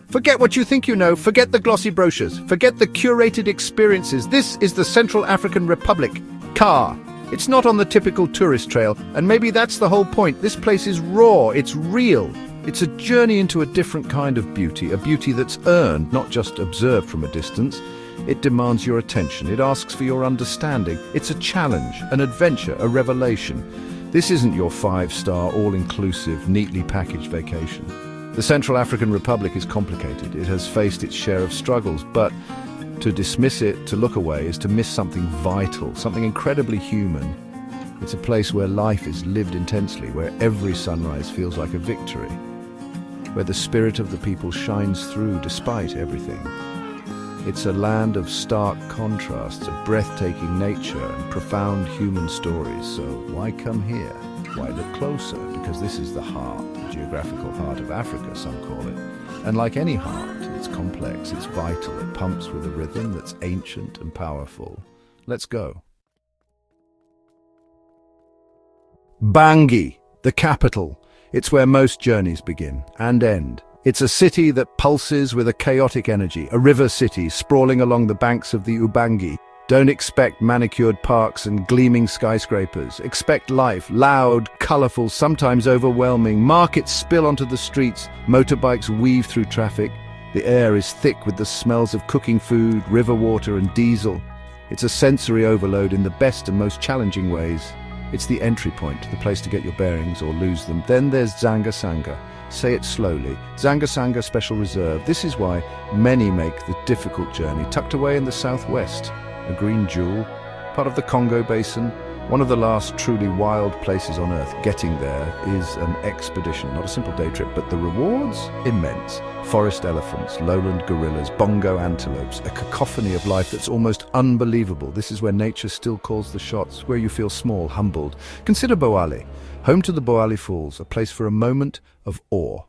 Forget what you think you know, forget the glossy brochures, forget the curated experiences. This is the Central African Republic, CAR. It's not on the typical tourist trail, and maybe that's the whole point. This place is raw, it's real. It's a journey into a different kind of beauty, a beauty that's earned, not just observed from a distance. It demands your attention, it asks for your understanding. It's a challenge, an adventure, a revelation. This isn't your five-star, all-inclusive, neatly packaged vacation. The Central African Republic is complicated. It has faced its share of struggles, but to dismiss it, to look away, is to miss something vital, something incredibly human. It's a place where life is lived intensely, where every sunrise feels like a victory, where the spirit of the people shines through despite everything. It's a land of stark contrasts, of breathtaking nature and profound human stories. So why come here? Why look closer? Because this is the heart, the geographical heart of Africa, some call it. And like any heart, it's complex, it's vital, it pumps with a rhythm that's ancient and powerful. Let's go. Bangui, the capital. It's where most journeys begin and end. It's a city that pulses with a chaotic energy, a river city sprawling along the banks of the Ubangi. Don't expect manicured parks and gleaming skyscrapers. Expect life, loud, colorful, sometimes overwhelming. Markets spill onto the streets, motorbikes weave through traffic. The air is thick with the smells of cooking food, river water and diesel. It's a sensory overload in the best and most challenging ways. It's the entry point, the place to get your bearings or lose them. Then there's Zanga-Sanga. Say it slowly. Zanga-Sanga Special Reserve. This is why many make the difficult journey. Tucked away in the southwest, a green jewel, part of the Congo Basin, one of the last truly wild places on Earth. Getting there is an expedition, not a simple day trip, but the rewards? Immense. Forest elephants, lowland gorillas, bongo antelopes, a cacophony of life that's almost unbelievable. This is where nature still calls the shots, where you feel small, humbled. Consider Boali, home to the Boali Falls, a place for a moment of awe.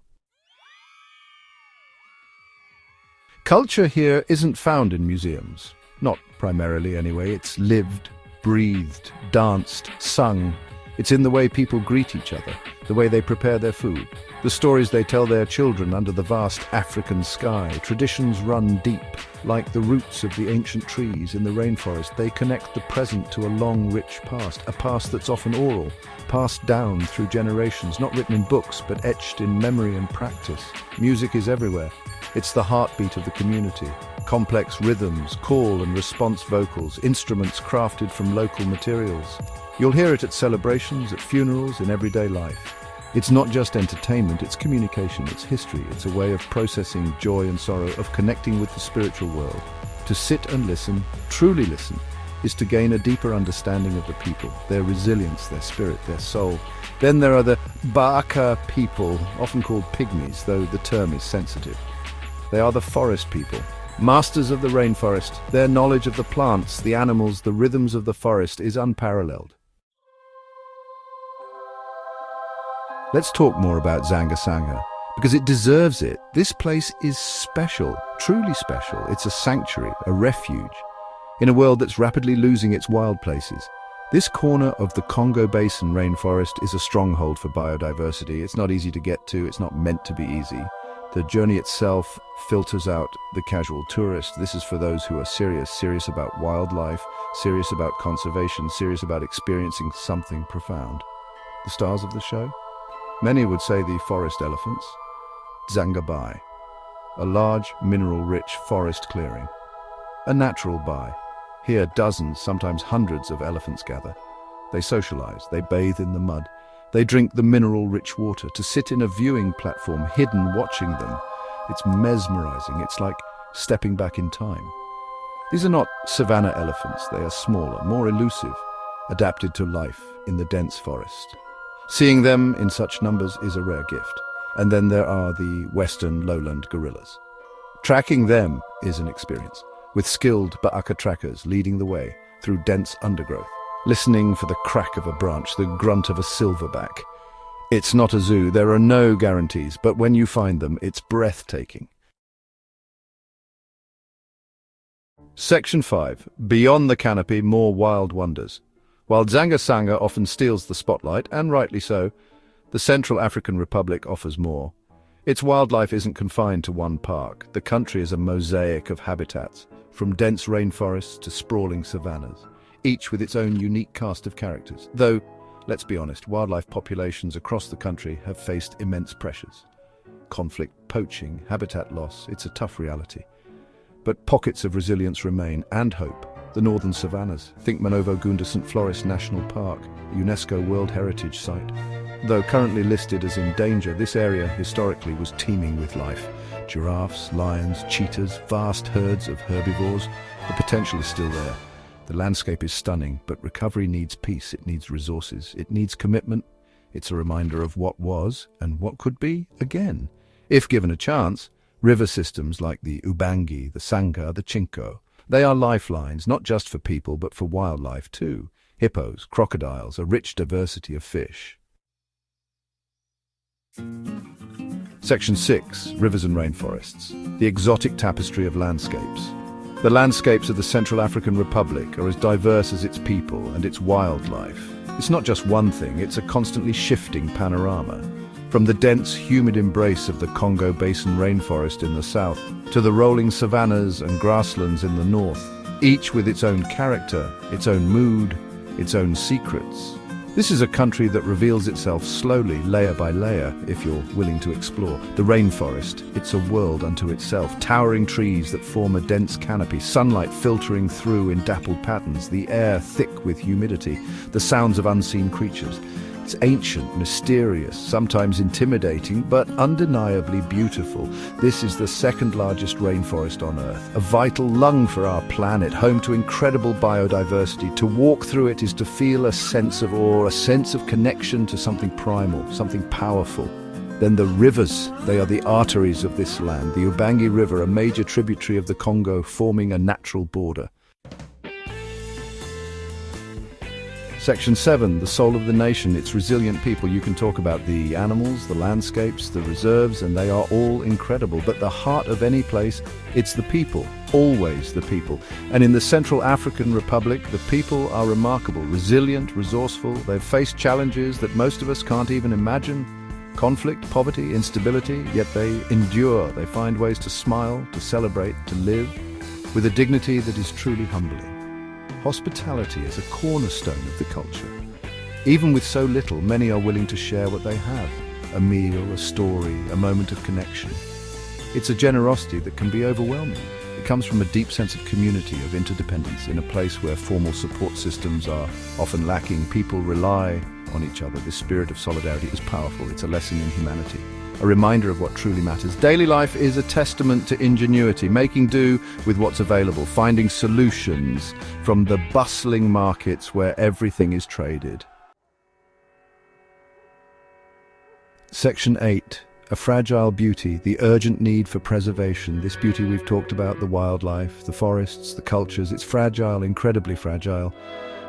Culture here isn't found in museums. Not primarily anyway. It's lived, breathed, danced, sung. It's in the way people greet each other, the way they prepare their food, the stories they tell their children under the vast African sky. Traditions run deep, like the roots of the ancient trees in the rainforest. They connect the present to a long, rich past, a past that's often oral, passed down through generations, not written in books, but etched in memory and practice. Music is everywhere. It's the heartbeat of the community. Complex rhythms, call and response vocals, instruments crafted from local materials. You'll hear it at celebrations, at funerals, in everyday life. It's not just entertainment, it's communication, it's history, it's a way of processing joy and sorrow, of connecting with the spiritual world. To sit and listen, truly listen, is to gain a deeper understanding of the people, their resilience, their spirit, their soul. Then there are the Baaka people, often called pygmies, though the term is sensitive. They are the forest people, masters of the rainforest. Their knowledge of the plants, the animals, the rhythms of the forest is unparalleled. Let's talk more about Zanga-Sanga, because it deserves it. This place is special, truly special. It's a sanctuary, a refuge, in a world that's rapidly losing its wild places. This corner of the Congo Basin rainforest is a stronghold for biodiversity. It's not easy to get to, it's not meant to be easy. The journey itself filters out the casual tourist. This is for those who are serious about wildlife, serious about conservation, serious about experiencing something profound. The stars of the show? Many would say the forest elephants. Zangabai, a large, mineral-rich forest clearing. A natural bai. Here dozens, sometimes hundreds of elephants gather. They socialize, they bathe in the mud. They drink the mineral-rich water. To sit in a viewing platform, hidden, watching them, it's mesmerizing. It's like stepping back in time. These are not savanna elephants. They are smaller, more elusive, adapted to life in the dense forest. Seeing them in such numbers is a rare gift. And then there are the western lowland gorillas. Tracking them is an experience, with skilled Baaka trackers leading the way through dense undergrowth, listening for the crack of a branch, the grunt of a silverback. It's not a zoo, there are no guarantees, but when you find them, it's breathtaking. Section 5. Beyond the canopy, more wild wonders. While Zanga-Sanga often steals the spotlight, and rightly so, the Central African Republic offers more. Its wildlife isn't confined to one park. The country is a mosaic of habitats, from dense rainforests to sprawling savannas, each with its own unique cast of characters. Though, let's be honest, wildlife populations across the country have faced immense pressures. Conflict, poaching, habitat loss, it's a tough reality. But pockets of resilience remain, and hope. The northern savannas, think Manovo Gundersent Forest National Park, a UNESCO World Heritage Site. Though currently listed as in danger, this area historically was teeming with life. Giraffes, lions, cheetahs, vast herds of herbivores. The potential is still there. The landscape is stunning, but recovery needs peace, it needs resources, it needs commitment. It's a reminder of what was and what could be again. If given a chance, river systems like the Ubangi, the Sangha, the Chinko, they are lifelines, not just for people, but for wildlife too. Hippos, crocodiles, a rich diversity of fish. Section 6. Rivers and rainforests. The exotic tapestry of landscapes. The landscapes of the Central African Republic are as diverse as its people and its wildlife. It's not just one thing, it's a constantly shifting panorama. From the dense, humid embrace of the Congo Basin rainforest in the south to the rolling savannas and grasslands in the north, each with its own character, its own mood, its own secrets. This is a country that reveals itself slowly, layer by layer, if you're willing to explore. The rainforest, it's a world unto itself. Towering trees that form a dense canopy, sunlight filtering through in dappled patterns, the air thick with humidity, the sounds of unseen creatures. It's ancient, mysterious, sometimes intimidating, but undeniably beautiful. This is the second largest rainforest on Earth, a vital lung for our planet, home to incredible biodiversity. To walk through it is to feel a sense of awe, a sense of connection to something primal, something powerful. Then the rivers, they are the arteries of this land. The Ubangi River, a major tributary of the Congo, forming a natural border. Section 7, the soul of the nation, its resilient people. You can talk about the animals, the landscapes, the reserves, and they are all incredible. But the heart of any place, it's the people, always the people. And in the Central African Republic, the people are remarkable, resilient, resourceful. They've faced challenges that most of us can't even imagine. Conflict, poverty, instability, yet they endure. They find ways to smile, to celebrate, to live with a dignity that is truly humbling. Hospitality is a cornerstone of the culture. Even with so little, many are willing to share what they have. A meal, a story, a moment of connection. It's a generosity that can be overwhelming. It comes from a deep sense of community, of interdependence. In a place where formal support systems are often lacking, people rely on each other. This spirit of solidarity is powerful. It's a lesson in humanity, a reminder of what truly matters. Daily life is a testament to ingenuity, making do with what's available, finding solutions from the bustling markets where everything is traded. Section 8. A fragile beauty, the urgent need for preservation. This beauty we've talked about, the wildlife, the forests, the cultures, it's fragile, incredibly fragile.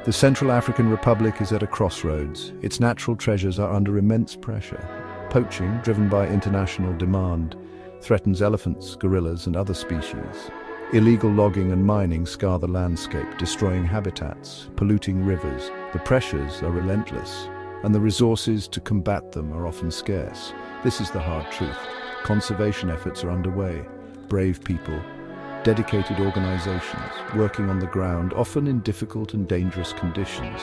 The Central African Republic is at a crossroads. Its natural treasures are under immense pressure. Poaching, driven by international demand, threatens elephants, gorillas, and other species. Illegal logging and mining scar the landscape, destroying habitats, polluting rivers. The pressures are relentless, and the resources to combat them are often scarce. This is the hard truth. Conservation efforts are underway. Brave people, dedicated organizations, working on the ground, often in difficult and dangerous conditions.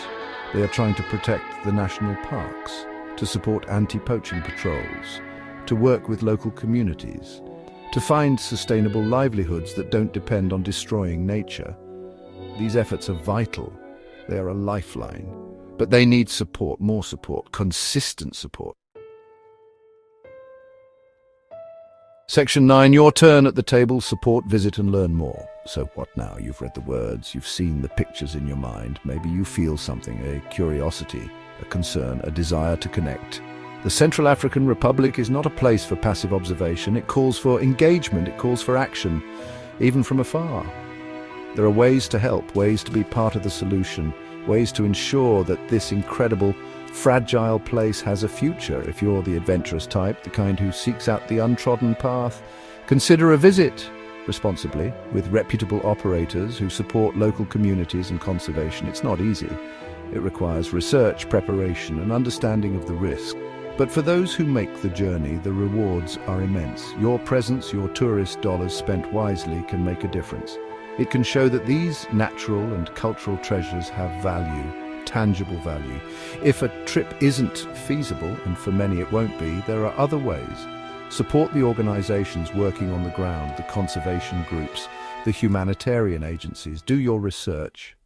They are trying to protect the national parks, to support anti-poaching patrols, to work with local communities, to find sustainable livelihoods that don't depend on destroying nature. These efforts are vital. They are a lifeline. But they need support, more support, consistent support. Section 9, your turn at the table, support, visit and learn more. So what now? You've read the words, you've seen the pictures in your mind. Maybe you feel something, a curiosity, a concern, a desire to connect. The Central African Republic is not a place for passive observation. It calls for engagement, it calls for action, even from afar. There are ways to help, ways to be part of the solution, ways to ensure that this incredible, fragile place has a future. If you're the adventurous type, the kind who seeks out the untrodden path, consider a visit responsibly with reputable operators who support local communities and conservation. It's not easy. It requires research, preparation, and understanding of the risk. But for those who make the journey, the rewards are immense. Your presence, your tourist dollars spent wisely can make a difference. It can show that these natural and cultural treasures have value, tangible value. If a trip isn't feasible, and for many it won't be, there are other ways. Support the organizations working on the ground, the conservation groups, the humanitarian agencies. Do your research.